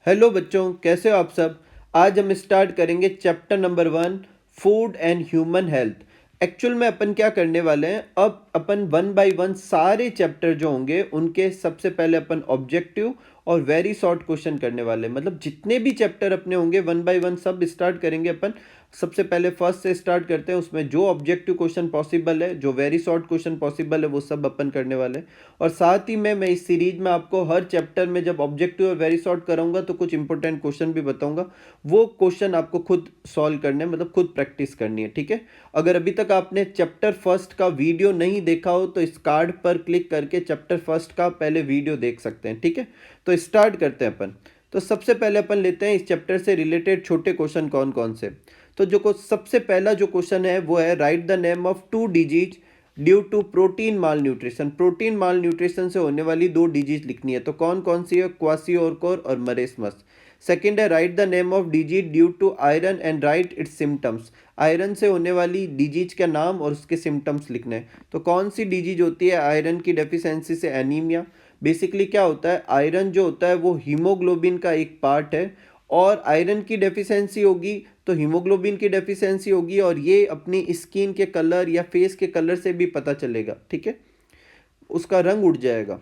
Hello बच्चों, कैसे हो आप सब। आज हम स्टार्ट करेंगे chapter number 1, food and human health. Actual में अपन क्या करने वाले हैं, अब अपन वन बाय वन सारे चैप्टर जो होंगे उनके सबसे पहले अपन ऑब्जेक्टिव और वेरी शॉर्ट क्वेश्चन करने वाले हैं। मतलब जितने भी चैप्टर अपने होंगे वन बाय वन सब स्टार्ट करेंगे अपन। सबसे पहले फर्स्ट से स्टार्ट करते हैं, उसमें जो ऑब्जेक्टिव क्वेश्चन पॉसिबल है, जो वेरी शॉर्ट क्वेश्चन पॉसिबल है, वो सब अपन करने वाले हैं। और साथ ही मैं इस सीरीज में आपको हर चैप्टर में जब ऑब्जेक्टिव और वेरी शॉर्ट कराऊंगा तो कुछ इंपॉर्टेंट क्वेश्चन भी बताऊंगा। वो क्वेश्चन आपको खुद सॉल्व करने मतलब खुद प्रैक्टिस करनी है, ठीक है। अगर अभी तक आपने चैप्टर फर्स्ट का वीडियो नहीं देखा हो तो इस कार्ड पर क्लिक करके चैप्टर फर्स्ट का पहले वीडियो देख सकते हैं, ठीक है। तो स्टार्ट करते हैं अपन। तो सबसे पहले अपन लेते हैं इस चैप्टर से रिलेटेड छोटे क्वेश्चन कौन कौन से। तो जो सबसे पहला जो क्वेश्चन है वो है, write the name of two disease due to protein malnutrition. Protein malnutrition से होने वाली दो डिजीज लिखनी है, तो कौन कौन सी है, क्वासियोरकोर और मरेस्मस। सेकंड है, write the name of disease due to iron and write its symptoms. Iron से होने वाली डिजीज का नाम और उसके सिम्टम्स लिखने हैं, तो कौन सी डिजीज होती है आयरन की डेफिशिएंसी से, एनीमिया। बेसिकली क्या होता है, आयरन जो होता है वो हीमोग्लोबिन का एक पार्ट है, और आयरन की डेफिशिएंसी होगी तो हीमोग्लोबिन की डेफिशिएंसी होगी, और ये अपनी स्किन के कलर या फेस के कलर से भी पता चलेगा, ठीक है, उसका रंग उड़ जाएगा।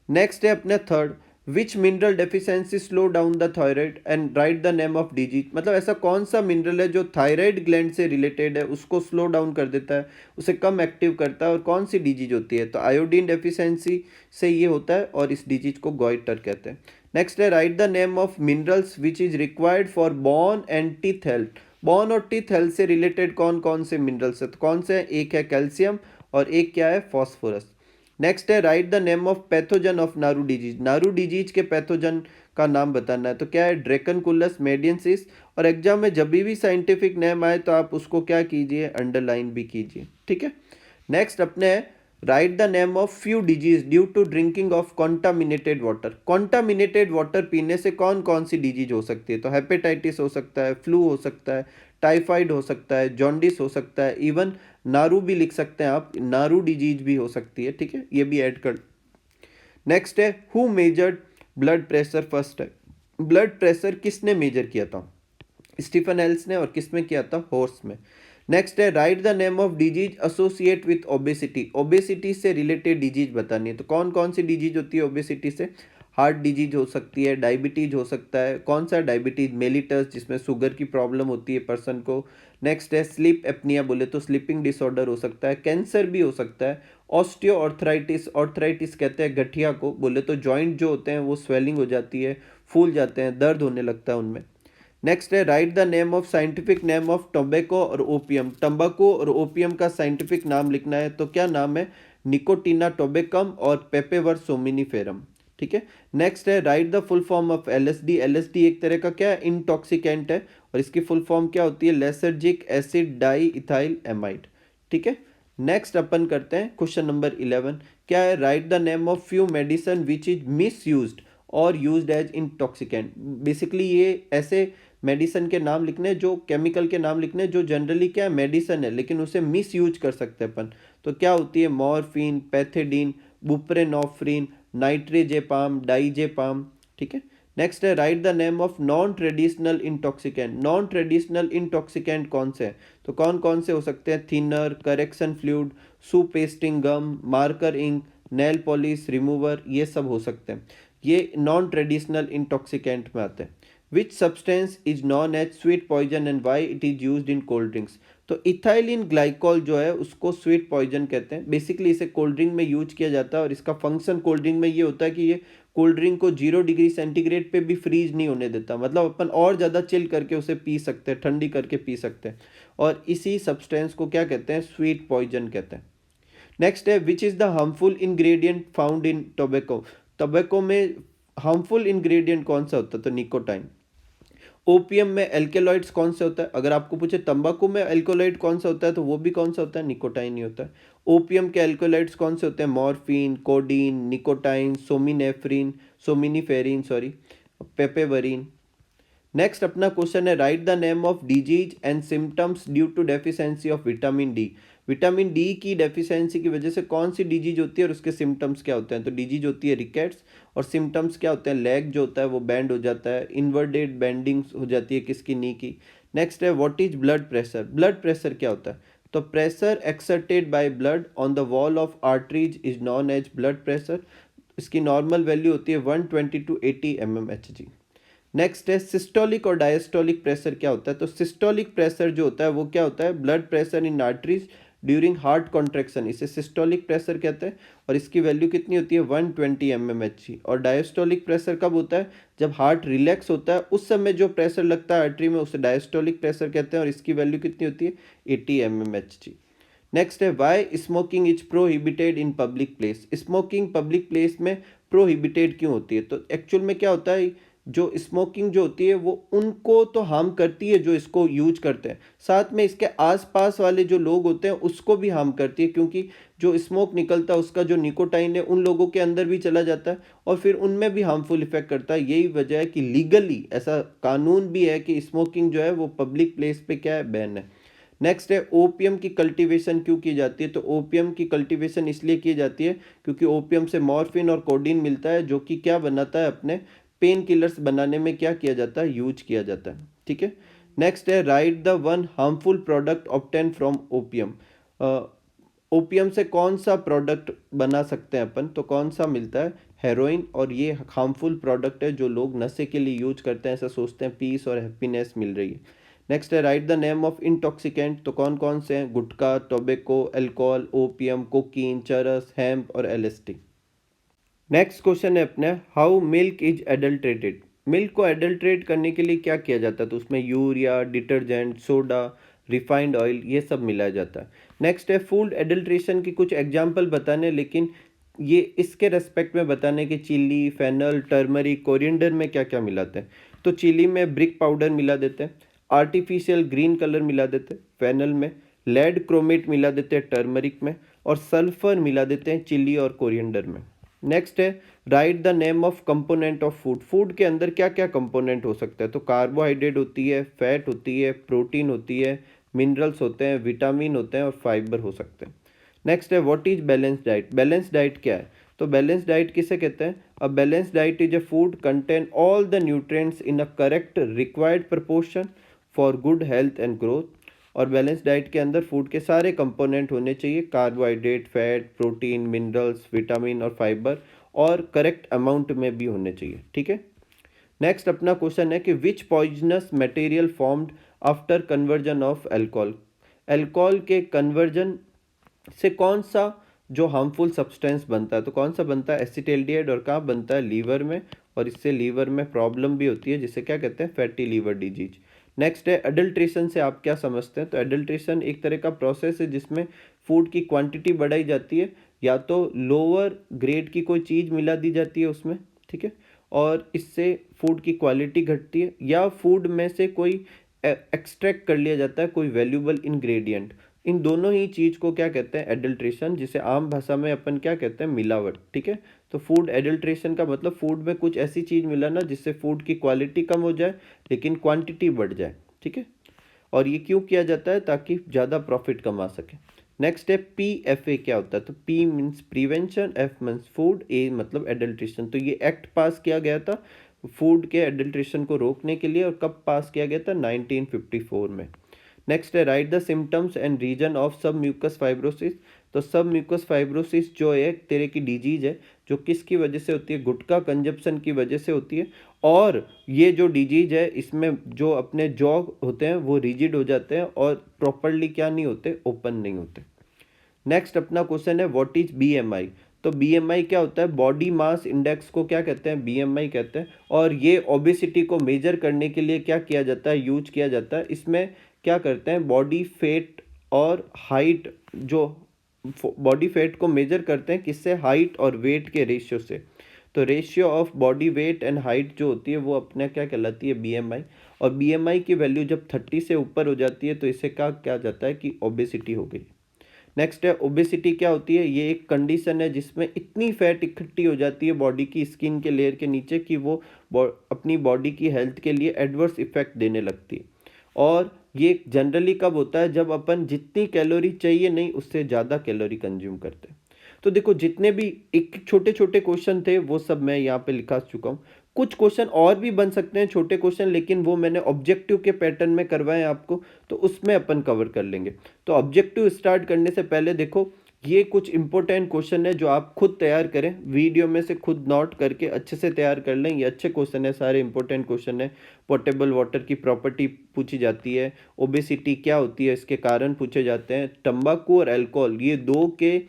नेक्स्ट है अपने third, which mineral deficiency slow down the thyroid and right the name of disease. मतलब ऐसा कौन सा मिनरल है जो थायराइड ग्लैंड से रिलेटेड है, उसको स्लो डाउन कर देता है, उसे कम एक्टिव करता है, और कौन सी डिजीज होती है, तो आयोडीन डेफिशिएंसी से ये होता है और इस डिजीज को गॉइटर कहते हैं। नेक्स्ट है, write the name of minerals which is required for bone and teeth health. Bone और टीथ हेल्थ से रिलेटेड कौन कौन से मिनरल्स है, तो कौन से हैं? एक है कैल्शियम और एक क्या है, फॉस्फोरस। नेक्स्ट है, write the name of pathogen of नारू डिजीज। नारू डिजीज के पैथोजन का नाम बताना है, तो क्या है, ड्रेकनकुलस मेडियंसिस। और एग्जाम में जब भी साइंटिफिक नेम आए तो आप उसको क्या कीजिए, अंडरलाइन भी कीजिए, ठीक है। नेक्स्ट अपने, write the name of few disease due to drinking of contaminated water. Contaminated water पीने से कौन कौन सी डिजीज हो सकती है, तो हेपेटाइटिस हो सकता है, फ्लू हो सकता है, टाइफाइड हो सकता है, जॉन्डिस हो सकता है, इवन नारू भी लिख सकते हैं आप, नारू डिजीज भी हो सकती है, ठीक है, ये भी ऐड कर। नेक्स्ट है, who measured blood pressure first है। ब्लड प्रेशर किसने मेजर किया था, स्टीफन हेल्स ने, और किस में किया था, हॉर्स में। नेक्स्ट है, write the name of disease associate with obesity. Obesity से रिलेटेड डिजीज बतानी है, तो कौन कौन सी डिजीज होती है ओबेसिटी से, हार्ट डिजीज हो सकती है, डायबिटीज हो सकता है, कौन सा डायबिटीज, मेलिटस जिसमें शुगर की प्रॉब्लम होती है पर्सन को। नेक्स्ट है, स्लीप एपनिया, बोले तो स्लीपिंग डिसऑर्डर हो सकता है, कैंसर भी हो सकता है। ऑस्टियो ऑर्थराइटिस, ऑर्थराइटिस कहते हैं गठिया को, बोले तो जॉइंट जो होते हैं वो स्वेलिंग हो जाती है, फूल जाते हैं, दर्द होने लगता है उनमें। नेक्स्ट है, write the name of scientific name of tobacco और ओपियम। तंबाकू और ओपियम का साइंटिफिक नाम लिखना है, तो क्या नाम है, निकोटीना टोबेकम और पेपेवर सोमिनिफेरम, ठीक है। नेक्स्ट है, write the full form of LSD. LSD एक तरह का क्या है, इंटॉक्सिकेंट है, और इसकी फुल फॉर्म क्या होती है, lysergic acid di ethyl amide, ठीक है। नेक्स्ट अपन करते हैं क्वेश्चन नंबर 11, क्या है, write the name of few medicine which is miss use और यूज एज इंटॉक्सिकेंट। बेसिकली ये ऐसे मेडिसिन के नाम लिखने, जो केमिकल के नाम लिखने जो जनरली क्या है, मेडिसिन है लेकिन उसे मिस यूज कर सकते हैं अपन, तो क्या होती है, मॉर्फिन, पैथेडीन, बुप्रेनॉफ्रिन, नाइट्रेजेपाम, डाइजेपाम, ठीक है। नेक्स्ट है, write the name of non traditional intoxicant. Non traditional intoxicant कौन से हैं, तो कौन कौन से हो सकते हैं, thinner, correction fluid, shoe pasting gum, marker ink, nail polish remover, ये सब हो सकते हैं, ये नॉन ट्रेडिशनल इंटॉक्सिकेंट में आते हैं। Which substance is known as sweet poison and why it is use in cold drinks. तो इथाइलिन ग्लाइकॉल जो है उसको स्वीट पॉइजन कहते हैं। बेसिकली इसे कोल्ड ड्रिंक में यूज किया जाता है, और इसका फंक्शन कोल्ड ड्रिंक में ये होता है कि ये कोल्ड ड्रिंक को 0 डिग्री सेंटीग्रेड पे भी फ्रीज नहीं होने देता, मतलब अपन और ज़्यादा चिल करके उसे पी सकते हैं, ठंडी करके पी सकते हैं, और इसी सब्सटेंस को क्या कहते हैं, स्वीट पॉइजन कहते हैं। नेक्स्ट है, which is the harmful ingredient found in tobacco. Tobacco में हार्मफुल इंग्रेडिएंट कौन सा होता है, तो निकोटाइन। ओपियम में एल्केलॉइड्स कौन से होता है, अगर आपको पूछे तंबाकू में एल्कोलॉइड कौन सा होता है तो वो भी कौन सा होता है, निकोटाइन ही होता है। ओपियम के एल्कोलॉइड्स कौन से होते हैं, मॉर्फिन, कोडीन, निकोटाइन, सोमिनेफ्रिन, सोमिनिफेरिन सॉरी, पेपेवरिन। नेक्स्ट अपना क्वेश्चन है, write the name of disease and symptoms due to deficiency of vitamin D. Vitamin D की डेफिशिएंसी की वजह से कौन सी डिजीज होती है और उसके सिम्टम्स क्या होते हैं? तो डिजीज होती है रिकेट्स और सिम्टम्स क्या होते हैं? लेग जो होता है वो बैंड हो जाता है, इन्वर्टेड बेंडिंग्स हो जाती है किसकी? नी की। नेक्स्ट है what is blood pressure? Blood pressure क्या होता है? तो pressure exerted by blood on the wall of arteries is known as blood pressure. इसकी नॉर्मल वैल्यू होती है 120 टू 80 mmHg। नेक्स्ट है सिस्टोलिक और डायस्टोलिक प्रेशर क्या होता है? तो सिस्टोलिक प्रेशर जो होता है वो क्या होता है? Blood pressure in arteries during heart contraction, इसे सिस्टोलिक प्रेशर कहते हैं और इसकी वैल्यू कितनी होती है? 120 mmHg। और डायस्टोलिक प्रेशर कब होता है? जब हार्ट रिलैक्स होता है उस समय जो प्रेशर लगता है आर्टरी में उसे डायस्टोलिक प्रेशर कहते हैं और इसकी वैल्यू कितनी होती है? 80 mmHg। नेक्स्ट है why smoking is prohibited in public place? Smoking public place में प्रोहिबिटेड क्यों होती है? तो एक्चुअल में क्या होता है, जो स्मोकिंग जो होती है वो उनको तो हार्म करती है जो इसको यूज करते हैं, साथ में इसके आसपास वाले जो लोग होते हैं उसको भी हार्म करती है, क्योंकि जो स्मोक निकलता है उसका जो निकोटाइन है उन लोगों के अंदर भी चला जाता है और फिर उनमें भी हार्मफुल इफेक्ट करता है। यही वजह है कि लीगली ऐसा कानून भी है कि स्मोकिंग जो है वो पब्लिक प्लेस पे क्या है? बैन है। नेक्स्ट है ओपियम की कल्टीवेशन क्यों की जाती है? तो ओपियम की कल्टीवेशन इसलिए की जाती है क्योंकि ओपियम से मॉर्फिन और कोडीन मिलता है जो कि क्या बनाता है? अपने पेन किलर्स बनाने में क्या किया जाता है? यूज किया जाता है। ठीक है। नेक्स्ट है write the one harmful product obtain from opium. Opium से कौन सा प्रोडक्ट बना सकते हैं अपन? तो कौन सा मिलता है? हेरोइन। और ये हार्मफुल प्रोडक्ट है जो लोग नशे के लिए यूज करते हैं, ऐसा सोचते हैं पीस और हैप्पीनेस मिल रही है। नेक्स्ट है write the name of intoxicant. तो कौन कौन से हैं? गुटखा, टोबैको, अल्कोहल, ओपियम, कोकीन, चरस, हेम्प और एलएसडी। नेक्स्ट क्वेश्चन है अपने how milk is adulterated. Milk को एडल्ट्रेट करने के लिए क्या किया जाता है? तो उसमें urea, detergent, soda, refined oil ये सब मिलाया जाता है। नेक्स्ट है फूड एडल्ट्रेशन की कुछ एग्जांपल बताने, लेकिन ये इसके रेस्पेक्ट में बताने कि चिली, फेनल, टर्मरिक, कोरिएंडर में क्या क्या मिलाते हैं। तो चिली में ब्रिक पाउडर मिला देते हैं, आर्टिफिशियल ग्रीन कलर मिला देते हैं फेनल में, लेड क्रोमेट मिला देते हैं टर्मरिक में और सल्फर मिला देते हैं चिली और कोरिएंडर में। नेक्स्ट है write the name of component of food. Food के अंदर क्या क्या कंपोनेंट हो सकता है? तो कार्बोहाइड्रेट होती है, फैट होती है, प्रोटीन होती है, मिनरल्स होते हैं, विटामिन होते हैं और फाइबर हो सकते हैं। नेक्स्ट है what is balance diet. Balance diet क्या है? तो बैलेंस डाइट किसे कहते हैं? A balance diet is a food contain all the nutrients in a correct required proportion for good health and growth. और बैलेंस डाइट के अंदर फूड के सारे कंपोनेंट होने चाहिए, carbohydrate, fat, protein, minerals, vitamin और फाइबर, और करेक्ट अमाउंट में भी होने चाहिए। ठीक है। नेक्स्ट अपना क्वेश्चन है कि which poisonous material formed after conversion of alcohol. Alcohol के कन्वर्जन से कौन सा जो हार्मफुल सब्सटेंस बनता है? तो कौन सा बनता है? एसिटाल्डिहाइड। और कहाँ बनता है? लीवर में। और इससे लीवर में प्रॉब्लम भी होती है जिसे क्या कहते हैं? Fatty liver disease. नेक्स्ट है अडल्ट्रेशन से आप क्या समझते हैं? तो अडल्ट्रेशन एक तरह का प्रोसेस है जिसमें फूड की क्वांटिटी बढ़ाई जाती है, या तो लोअर ग्रेड की कोई चीज़ मिला दी जाती है उसमें, ठीक है, और इससे फूड की क्वालिटी घटती है, या फूड में से कोई एक्सट्रैक्ट कर लिया जाता है कोई वैल्यूबल इंग्रेडिएंट। इन दोनों ही चीज़ को क्या कहते हैं? एडल्ट्रेशन, जिसे आम भाषा में अपन क्या कहते हैं? मिलावट। ठीक है। तो फूड एडल्ट्रेशन का मतलब फूड में कुछ ऐसी चीज़ मिलाना जिससे फूड की क्वालिटी कम हो जाए लेकिन क्वांटिटी बढ़ जाए। ठीक है। और ये क्यों किया जाता है? ताकि ज़्यादा प्रॉफिट कमा सके। नेक्स्ट है PFA क्या होता है? तो P means prevention, F means food, A मतलब एडल्ट्रेशन। तो ये एक्ट पास किया गया था फूड के एडल्ट्रेशन को रोकने के लिए, और कब पास किया गया था? 1954 में। नेक्स्ट है write the symptoms and reason of सब म्यूकस फाइब्रोसिस। तो सब म्यूकस फाइब्रोसिस जो एक तरह की डिजीज है जो किसकी वजह से होती है? गुटखा कंजप्शन की वजह से होती है। और ये जो डिजीज है इसमें जो अपने जॉ होते हैं वो रिजिड हो जाते हैं और प्रॉपरली क्या नहीं होते? ओपन नहीं होते। नेक्स्ट अपना क्वेश्चन है व्हाट इज BMI। तो BMI क्या होता है? बॉडी मास इंडेक्स को क्या कहते हैं? BMI कहते हैं। और ये ओबेसिटी को मेजर करने के लिए क्या किया जाता है? यूज किया जाता है। इसमें क्या करते हैं? बॉडी फेट और हाइट, जो बॉडी फेट को मेजर करते हैं किससे? हाइट और वेट के रेशियो से। तो ratio of body weight and height जो होती है वो अपने क्या कहलाती है? BMI। और BMI की वैल्यू जब 30 से ऊपर हो जाती है तो इसे क्या कहा जाता है? कि ओबेसिटी हो गई। नेक्स्ट है ओबेसिटी क्या होती है? ये एक कंडीशन है जिसमें इतनी फैट इकट्ठी हो जाती है बॉडी की स्किन के लेयर के नीचे कि वो अपनी बॉडी की हेल्थ के लिए एडवर्स इफेक्ट देने लगती है। और ये जनरली कब होता है, जब अपन जितनी कैलोरी चाहिए नहीं उससे ज़्यादा कैलोरी कंज्यूम करते हैं। तो देखो जितने भी एक छोटे छोटे क्वेश्चन थे वो सब मैं यहाँ पे लिखा चुका हूँ। कुछ क्वेश्चन और भी बन सकते हैं छोटे क्वेश्चन, लेकिन वो मैंने ऑब्जेक्टिव के पैटर्न में करवाए हैं आपको, तो उसमें अपन कवर कर लेंगे। तो ऑब्जेक्टिव स्टार्ट करने से पहले देखो ये कुछ इंपॉर्टेंट क्वेश्चन है जो आप खुद तैयार करें, वीडियो में से खुद नोट करके अच्छे से तैयार कर लें। ये अच्छे क्वेश्चन है, सारे इंपॉर्टेंट क्वेश्चन है। पोर्टेबल वाटर की प्रॉपर्टी पूछी जाती है, ओबेसिटी क्या होती है इसके कारण पूछे जाते हैं, तंबाकू और अल्कोहल ये दो के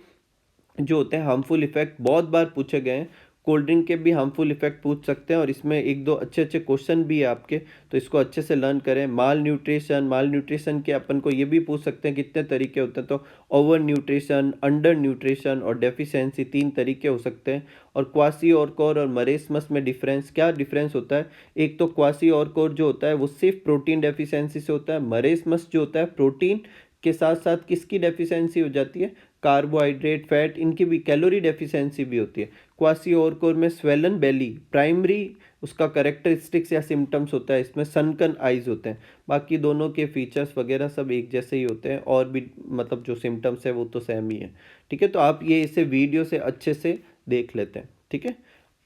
जो होते हैं हार्मफुल इफेक्ट बहुत बार पूछे गए हैं। कोल्ड ड्रिंक के भी हार्मफुल इफेक्ट पूछ सकते हैं, और इसमें एक दो अच्छे अच्छे क्वेश्चन भी है आपके, तो इसको अच्छे से लर्न करें। माल न्यूट्रिशन के अपन को ये भी पूछ सकते हैं कितने तरीके होते हैं, तो ओवर न्यूट्रिशन, अंडर न्यूट्रिशन और डेफिशिएंसी 3 तरीके हो सकते हैं। और क्वासी और कोर और मरेसमस में डिफरेंस क्या डिफरेंस होता है, एक तो क्वासी और कोर जो होता है वो सिर्फ प्रोटीन डेफिशिएंसी से होता है, मरेसमस जो होता है प्रोटीन के साथ साथ किसकी डेफिशिएंसी हो जाती है, कार्बोहाइड्रेट, फैट, इनकी भी कैलोरी डेफिशिएंसी भी होती है। क्वासी और कोर में स्वेलन बेली प्राइमरी उसका करेक्टरिस्टिक्स या सिम्टम्स होता है, इसमें सनकन आइज होते हैं। बाकी दोनों के फीचर्स वगैरह सब एक जैसे ही होते हैं, और भी मतलब जो सिम्टम्स है वो तो सेम ही है। ठीक है, तो आप ये इसे वीडियो से अच्छे से देख लेते हैं। ठीक है,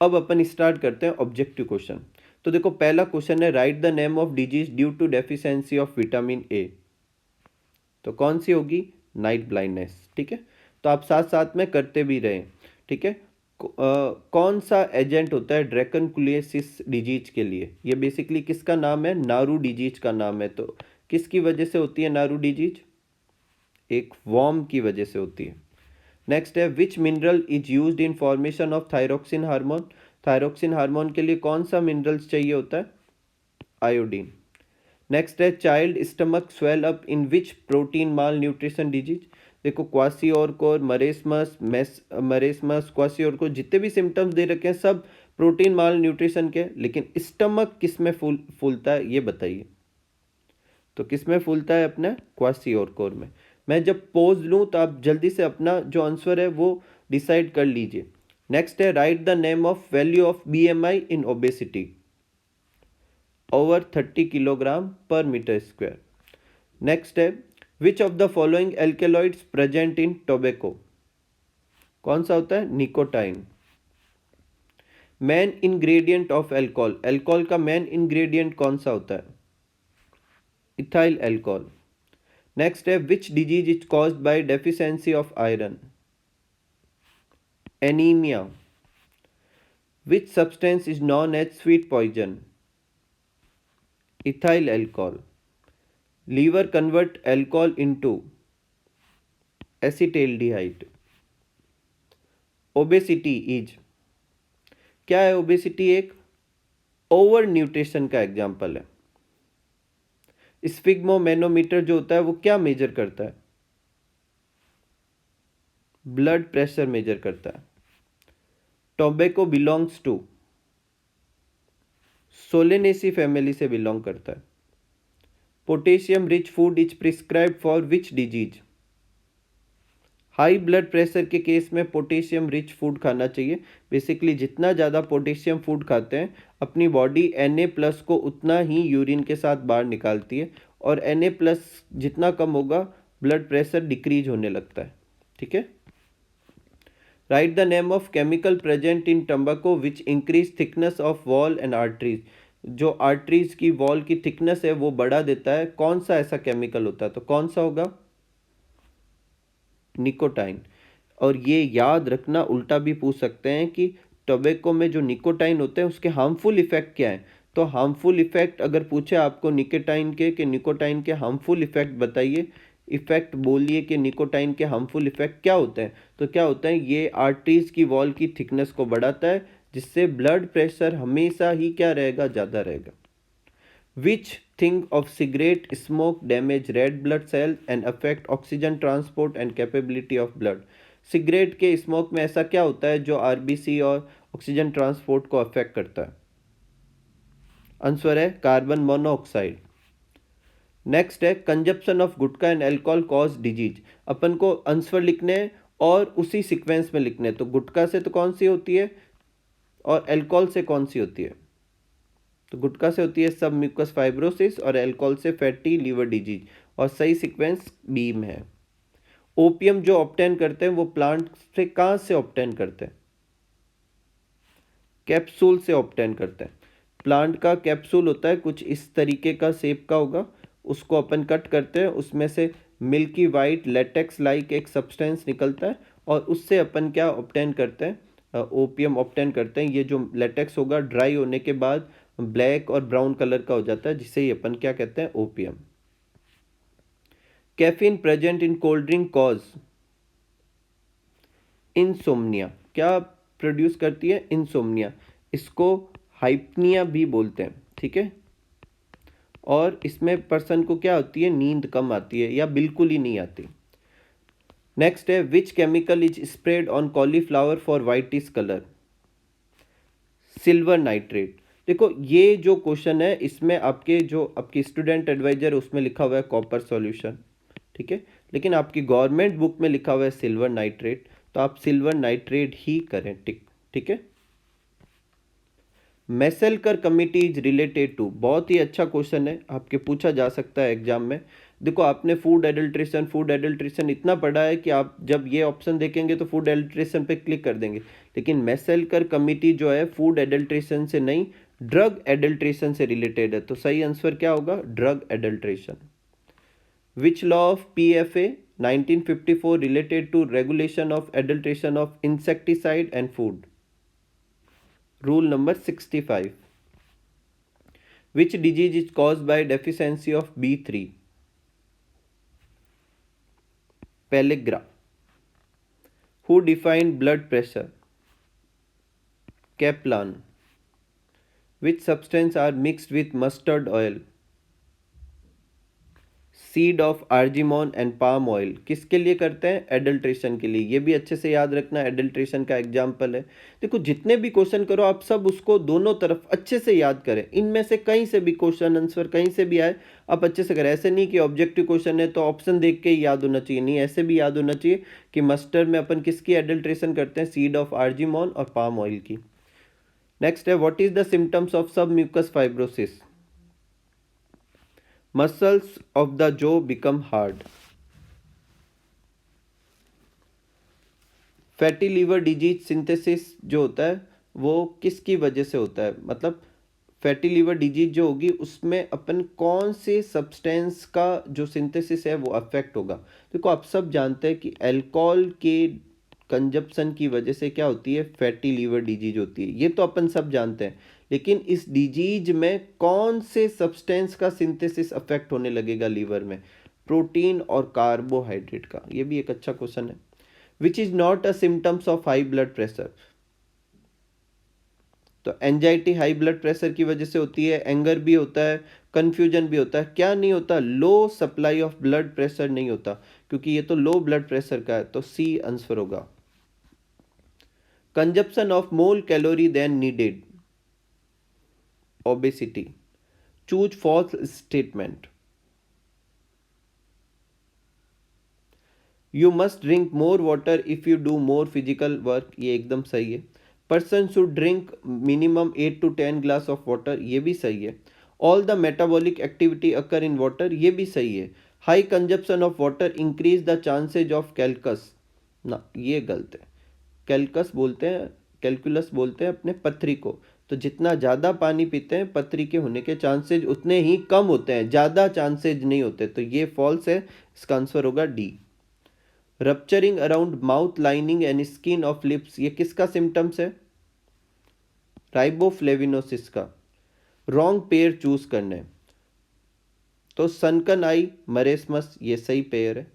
अब अपन स्टार्ट करते हैं ऑब्जेक्टिव क्वेश्चन। तो देखो पहला क्वेश्चन है, write the name of disease due to deficiency of vitamin A. तो कौन सी होगी, नाइट ब्लाइंडनेस। ठीक है, तो आप साथ साथ में करते भी रहें। ठीक है, कौन सा एजेंट होता है ड्रैकनकुलियोसिस डिजीज के लिए, ये बेसिकली किसका नाम है, नारू डिजीज का नाम है। तो किसकी वजह से होती है नारू डिजीज, एक वॉर्म की वजह से होती है। नेक्स्ट है, विच mineral is used in formation of thyroxine hormone. Thyroxine hormone के लिए कौन सा मिनरल्स चाहिए होता है, आयोडीन। नेक्स्ट है, child stomach swell up in which protein mall nutrition disease. देखो क्वासी और कोर, मरेसमस क्वासी और कोर जितने भी सिम्टम्स दे रखे हैं सब प्रोटीन माल न्यूट्रिशन के, लेकिन स्टमक किस में फूलता है ये बताइए। तो किस में फूलता है, अपना क्वासी और कोर में। मैं जब पोज लूँ तो आप जल्दी से अपना जो आंसर है वो डिसाइड कर लीजिए। नेक्स्ट है, write the name of value of BMI in obesity, over 30 kilogram पर मीटर स्क्वायर। नेक्स्ट है, which of the following alkaloids present in tobacco, कौन सा होता है, nicotine. Main ingredient of alcohol, alcohol का मेन इंग्रेडिएंट कौन सा होता है, इथाइल अल्कोहल। नेक्स्ट है, which disease is caused by deficiency of iron, anaemia. Which substance is known as sweet poison, ethyl alcohol. Liver convert alcohol into acetaldehyde. Obesity is, क्या है obesity, एक over nutrition का example है। स्फिग्मोमेनोमीटर जो होता है वो क्या मेजर करता है, ब्लड प्रेशर मेजर करता है। Tobacco belongs to, solanaceae family से बिलोंग करता है। Potassium rich food is prescribed for which disease, high blood pressure के केस में पोटेशियम रिच फूड खाना चाहिए। बेसिकली जितना ज़्यादा पोटेशियम फूड खाते हैं अपनी बॉडी Na+ को उतना ही यूरिन के साथ बाहर निकालती है, और Na+ जितना कम होगा ब्लड प्रेशर डिक्रीज होने लगता है। ठीक है, write the name of chemical present in tobacco which increase thickness of wall and arteries. जो आर्टरीज की वॉल की थिकनेस है वो बढ़ा देता है, कौन सा ऐसा केमिकल होता है, तो कौन सा होगा, निकोटाइन। और ये याद रखना, उल्टा भी पूछ सकते हैं कि टोबैको में जो निकोटाइन होते हैं उसके हार्मफुल इफेक्ट क्या है। तो हार्मफुल इफेक्ट अगर पूछे आपको निकोटाइन के, कि निकोटाइन के हार्मफुल इफेक्ट बताइए, इफेक्ट बोलिए कि निकोटाइन के हार्मफुल इफेक्ट क्या होते हैं, तो क्या होता है, ये आर्टरीज की वॉल की थिकनेस को बढ़ाता है, जिससे ब्लड प्रेशर हमेशा ही क्या रहेगा, ज़्यादा रहेगा। Which thing of cigarette smoke damage red blood cells and affect oxygen transport and capability of blood? Cigarette के स्मोक में ऐसा क्या होता है जो RBC और ऑक्सीजन ट्रांसपोर्ट को अफेक्ट करता है, आंसर है कार्बन मोनोऑक्साइड। नेक्स्ट है, consumption of gutkha and alcohol cause disease. अपन को आंसर लिखने हैं और उसी सीक्वेंस में लिखने हैं, तो गुटखा से तो कौन सी होती है और अल्कोहल से कौन सी होती है, तो गुटखा से होती है सब म्यूकस फाइब्रोसिस और अल्कोहल से फैटी लीवर डिजीज, और सही सीक्वेंस बी में है। ओपियम जो ऑब्टेन करते हैं वो प्लांट से कहाँ से ऑब्टेन करते हैं? कैप्सूल से ऑब्टेन करते हैं। प्लांट का कैप्सूल होता है, कुछ इस तरीके का शेप का होगा, उसको अपन कट करते हैं, उसमें से मिल्की वाइट लेटेक्स लाइक एक सब्सटेंस निकलता है, और उससे अपन क्या ऑब्टेन करते हैं? ओपियम ऑब्टेन करते हैं। ये जो लेटेक्स होगा ड्राई होने के बाद ब्लैक और ब्राउन कलर का हो जाता है, जिसे ही अपन क्या कहते हैं? Opium. Caffeine present in cold drink cause insomnia. क्या प्रोड्यूस करती है? इंसोम्निया। इसको हाइपनिया भी बोलते हैं, ठीक है। और इसमें पर्सन को क्या होती है? नींद कम आती है या बिल्कुल ही नहीं आती। नेक्स्ट है, which chemical is spread on cauliflower for whitish colour? Silver nitrate. देखो ये जो क्वेश्चन है इसमें आपकी स्टूडेंट एडवाइजर उसमें लिखा हुआ है कॉपर सॉल्यूशन, ठीक है, लेकिन आपकी गवर्नमेंट बुक में लिखा हुआ है सिल्वर नाइट्रेट, तो आप सिल्वर नाइट्रेट ही करें, ठीक है। मैसेलकर कमिटी इज रिलेटेड टू, बहुत ही अच्छा क्वेश्चन है, आपके पूछा जा सकता है एग्जाम में। देखो आपने फूड एडल्ट्रेशन इतना पढ़ा है कि आप जब ये ऑप्शन देखेंगे तो फूड एडल्ट्रेशन पे क्लिक कर देंगे, लेकिन मैसेलकर कमिटी जो है फूड एडल्ट्रेशन से नहीं, ड्रग एडल्ट्रेशन से रिलेटेड है, तो सही आंसर क्या होगा? Drug adulteration. Which law of PFA 1954 related to regulation of adulteration of insecticide and food? Rule number 65. Which disease is caused by deficiency of B3? Pellagra. Who defined blood pressure? Kaplan. Which substance are mixed with mustard oil? Seed of argemone and palm oil. किसके लिए करते हैं? Adulteration के लिए। ये भी अच्छे से याद रखना, एडल्ट्रेशन का एग्जाम्पल है। देखो जितने भी क्वेश्चन करो आप सब उसको दोनों तरफ अच्छे से याद करें, इनमें से कहीं से भी क्वेश्चन आंसर कहीं से भी आए आप अच्छे से करें। ऐसे नहीं कि ऑब्जेक्टिव क्वेश्चन है तो ऑप्शन देख के ही याद होना चाहिए, नहीं, ऐसे भी याद होना चाहिए कि मस्टर्ड में अपन किसकी एडल्ट्रेशन करते हैं? सीड ऑफ आर्जिमोन और पाम ऑयल की। नेक्स्ट है, what is the symptoms of सब mucus fibrosis? Muscles of the जो become hard. Fatty liver disease synthesis जो होता है वो किसकी वजह से होता है? मतलब फैटी लीवर डिजीज जो होगी उसमें अपन कौन से सब्सटेंस का जो सिंथेसिस है वो अफेक्ट होगा? देखो आप सब जानते हैं कि अल्कोहल के कंजप्शन की वजह से क्या होती है? फैटी लीवर डिजीज होती है, ये तो अपन सब जानते हैं, लेकिन इस डिजीज में कौन से सब्सटेंस का सिंथेसिस अफेक्ट होने लगेगा लीवर में? प्रोटीन और कार्बोहाइड्रेट का। ये भी एक अच्छा क्वेश्चन है। Which is not a symptoms of high blood pressure? तो एंजाइटी हाई ब्लड प्रेशर की वजह से होती है, एंगर भी होता है, कंफ्यूजन भी होता है। क्या नहीं होता? लो सप्लाई ऑफ ब्लड प्रेशर नहीं होता, क्योंकि ये तो लो ब्लड प्रेशर का है, तो सी आंसर होगा। Consumption of more calorie than needed, obesity. Choose false statement. You must drink more water if you do more physical work, ये एकदम सही है। Person should drink minimum 8 to 10 glass of water, ये भी सही है। All the metabolic activity occur in water, ये भी सही है। High consumption of water increase the chances of calculus, ना ये गलत है। कैल्कस बोलते हैं, कैलकुलस बोलते हैं अपने पथरी को, तो जितना ज़्यादा पानी पीते हैं पथरी के होने के चांसेज उतने ही कम होते हैं, ज़्यादा चांसेज नहीं होते, तो ये फॉल्स है, इसका आंसर होगा D. Rupturing around mouth lining and skin of lips, ये किसका सिम्टम्स है? राइबोफ्लेविनोसिस का। रॉन्ग पेयर चूज करने, तो सनकन आई मरेसमस, ये सही पेयर है।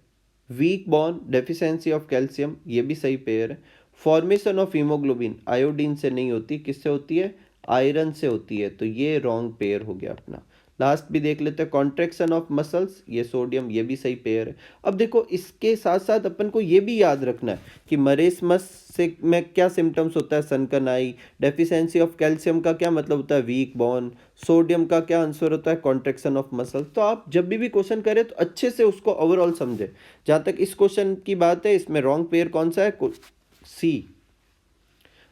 Weak bone deficiency of calcium, ये भी सही पेयर है। फॉर्मेशन ऑफ हीमोग्लोबिन आयोडीन से नहीं होती, किससे होती है? आयरन से होती है, तो ये रॉन्ग पेयर हो गया अपना। लास्ट भी देख लेते हैं, कॉन्ट्रैक्शन ऑफ मसल्स, ये सोडियम, ये भी सही पेयर है। अब देखो इसके साथ साथ अपन को ये भी याद रखना है कि मरेसमस से में क्या सिम्टम्स होता है? सनकन आई। डेफिशिएंसी ऑफ कैल्शियम का क्या मतलब होता है? Weak bone. सोडियम का क्या आंसर होता है? Contraction of muscles. तो आप जब भी क्वेश्चन करें तो अच्छे से उसको ओवरऑल समझे। जहाँ तक इस क्वेश्चन की बात है, इसमें रॉन्ग पेयर कौन सा है? सी।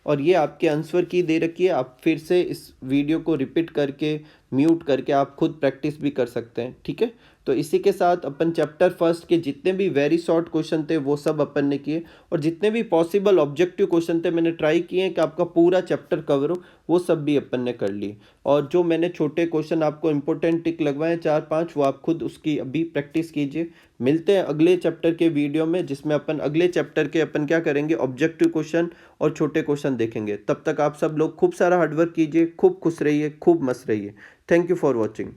और ये आपके आंसर की दे रखी है। आप फिर से इस वीडियो को रिपीट करके म्यूट करके आप खुद प्रैक्टिस भी कर सकते हैं, ठीक है। तो इसी के साथ अपन चैप्टर फर्स्ट के जितने भी वेरी शॉर्ट क्वेश्चन थे वो सब अपन ने किए, और जितने भी पॉसिबल ऑब्जेक्टिव क्वेश्चन थे मैंने ट्राई किए हैं कि आपका पूरा चैप्टर कवर हो, वो सब भी अपन ने कर लिए। और जो मैंने छोटे क्वेश्चन आपको इंपॉर्टेंट टिक लगवाए 4-5, वो आप खुद उसकी अभी प्रैक्टिस कीजिए। मिलते हैं अगले चैप्टर के वीडियो में, जिसमें अपन अगले चैप्टर के अपन क्या करेंगे, ऑब्जेक्टिव क्वेश्चन और छोटे क्वेश्चन देखेंगे। तब तक आप सब लोग खूब सारा हार्डवर्क कीजिए, खूब खुश रहिए, खूब मस्त रहिए। Thank you for watching.